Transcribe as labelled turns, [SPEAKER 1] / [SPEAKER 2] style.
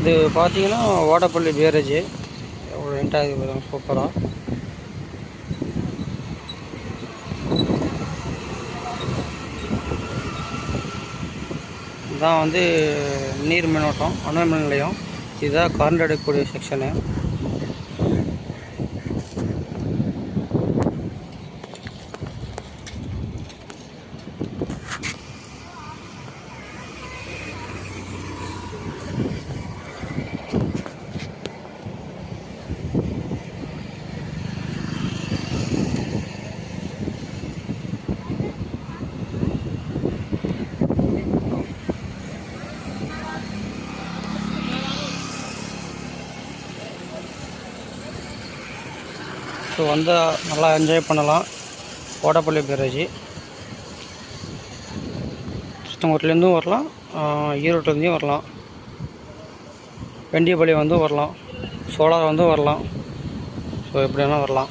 [SPEAKER 1] இது பார்த்தீங்கன்னா ஓடப்பள்ளி பேரேஜ் எவ்வளோ நீட்டாக இருக்குது சூப்பராக. இதுதான் வந்து நீர் மின்னோட்டம் அனல் மின் நிலையம். இதுதான் கரண்ட் எடுக்கக்கூடிய செக்ஷனு. ஸோ வந்தால் நல்லா என்ஜாய் பண்ணலாம். ஓடப்பள்ளி பேரேஜ் திருச்செங்கோட்டிலேருந்தும் வரலாம், ஈரோட்டிலேருந்தும் வரலாம், வெண்டியபாளையம் வந்து வரலாம், சோலார் வந்து வரலாம். ஸோ எப்படி வேணால் வரலாம்.